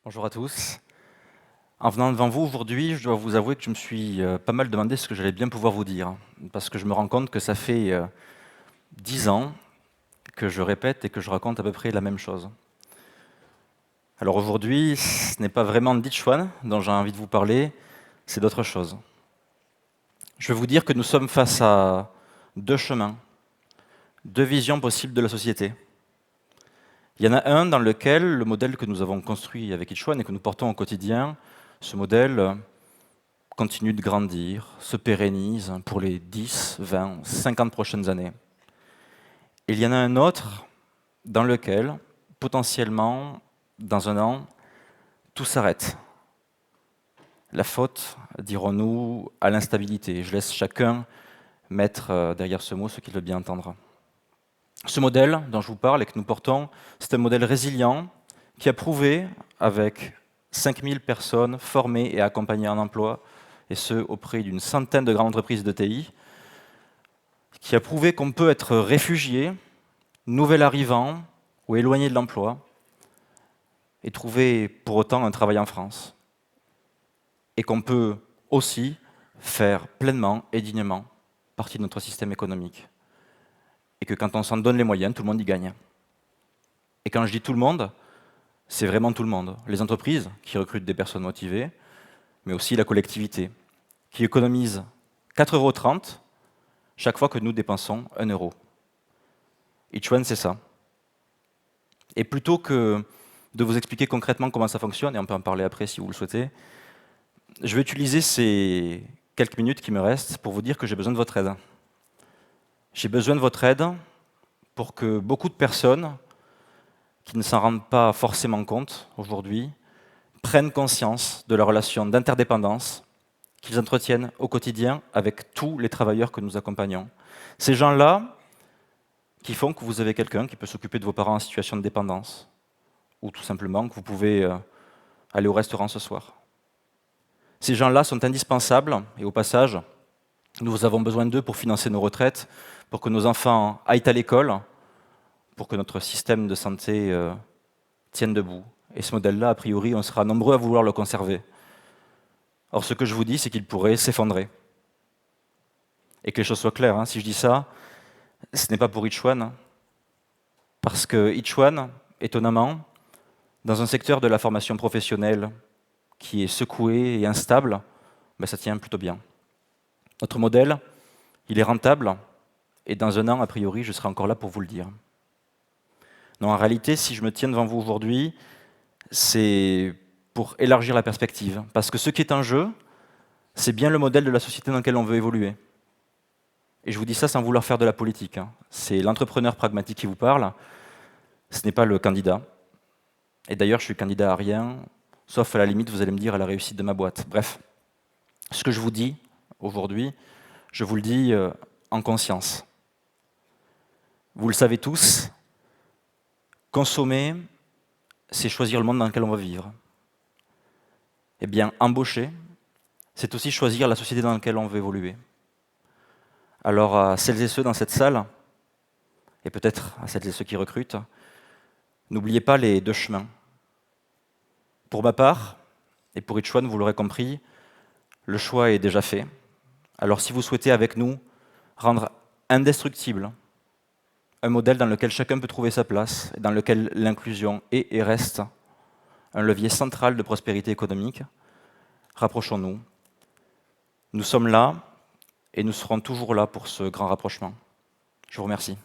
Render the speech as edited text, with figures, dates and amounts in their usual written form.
Bonjour à tous. En venant devant vous aujourd'hui, je dois vous avouer que je me suis pas mal demandé ce que j'allais bien pouvoir vous dire, parce que je me rends compte que ça fait 10 ans que je répète et que je raconte à peu près la même chose. Alors aujourd'hui, ce n'est pas vraiment Ditchwan dont j'ai envie de vous parler, c'est d'autre chose. Je vais vous dire que nous sommes face à deux chemins, deux visions possibles de la société. Il y en a un dans lequel le modèle que nous avons construit avec Ditchwan et que nous portons au quotidien, ce modèle continue de grandir, se pérennise pour les 10, 20, 50 prochaines années. Et il y en a un autre dans lequel, potentiellement, dans un an, tout s'arrête. La faute, dirons-nous, à l'instabilité. Je laisse chacun mettre derrière ce mot ce qu'il veut bien entendre. Ce modèle dont je vous parle et que nous portons, c'est un modèle résilient qui a prouvé, avec 5000 personnes formées et accompagnées en emploi, et ce, auprès d'une centaine de grandes entreprises de TI, qui a prouvé qu'on peut être réfugié, nouvel arrivant ou éloigné de l'emploi, et trouver pour autant un travail en France. Et qu'on peut aussi faire pleinement et dignement partie de notre système économique. Et que quand on s'en donne les moyens, tout le monde y gagne. Et quand je dis tout le monde, c'est vraiment tout le monde. Les entreprises qui recrutent des personnes motivées, mais aussi la collectivité, qui économise 4,30 € chaque fois que nous dépensons 1 €. Ditchwan, c'est ça. Et plutôt que de vous expliquer concrètement comment ça fonctionne, et on peut en parler après si vous le souhaitez, je vais utiliser ces quelques minutes qui me restent pour vous dire que j'ai besoin de votre aide. J'ai besoin de votre aide pour que beaucoup de personnes qui ne s'en rendent pas forcément compte aujourd'hui prennent conscience de la relation d'interdépendance qu'ils entretiennent au quotidien avec tous les travailleurs que nous accompagnons. Ces gens-là qui font que vous avez quelqu'un qui peut s'occuper de vos parents en situation de dépendance, ou tout simplement que vous pouvez aller au restaurant ce soir. Ces gens-là sont indispensables, et au passage, nous avons besoin d'eux pour financer nos retraites, pour que nos enfants aillent à l'école, pour que notre système de santé tienne debout. Et ce modèle-là, a priori, on sera nombreux à vouloir le conserver. Or, ce que je vous dis, c'est qu'il pourrait s'effondrer. Et que les choses soient claires, si je dis ça, ce n'est pas pour Ditchwan, parce que Ditchwan, étonnamment, dans un secteur de la formation professionnelle qui est secoué et instable, ça tient plutôt bien. Notre modèle, il est rentable, et dans un an, a priori, je serai encore là pour vous le dire. Non, en réalité, si je me tiens devant vous aujourd'hui, c'est pour élargir la perspective. Parce que ce qui est en jeu, c'est bien le modèle de la société dans laquelle on veut évoluer. Et je vous dis ça sans vouloir faire de la politique. C'est l'entrepreneur pragmatique qui vous parle, ce n'est pas le candidat. Et d'ailleurs, je suis candidat à rien, sauf à la limite, vous allez me dire, à la réussite de ma boîte. Bref, ce que je vous dis aujourd'hui, je vous le dis en conscience. Vous le savez tous, consommer, c'est choisir le monde dans lequel on va vivre. Eh bien, embaucher, c'est aussi choisir la société dans laquelle on veut évoluer. Alors, à celles et ceux dans cette salle, et peut-être à celles et ceux qui recrutent, n'oubliez pas les deux chemins. Pour ma part, et pour Ditchwan, vous l'aurez compris, le choix est déjà fait. Alors si vous souhaitez avec nous rendre indestructible un modèle dans lequel chacun peut trouver sa place, et dans lequel l'inclusion est et reste un levier central de prospérité économique, rapprochons-nous. Nous sommes là, et nous serons toujours là pour ce grand rapprochement. Je vous remercie.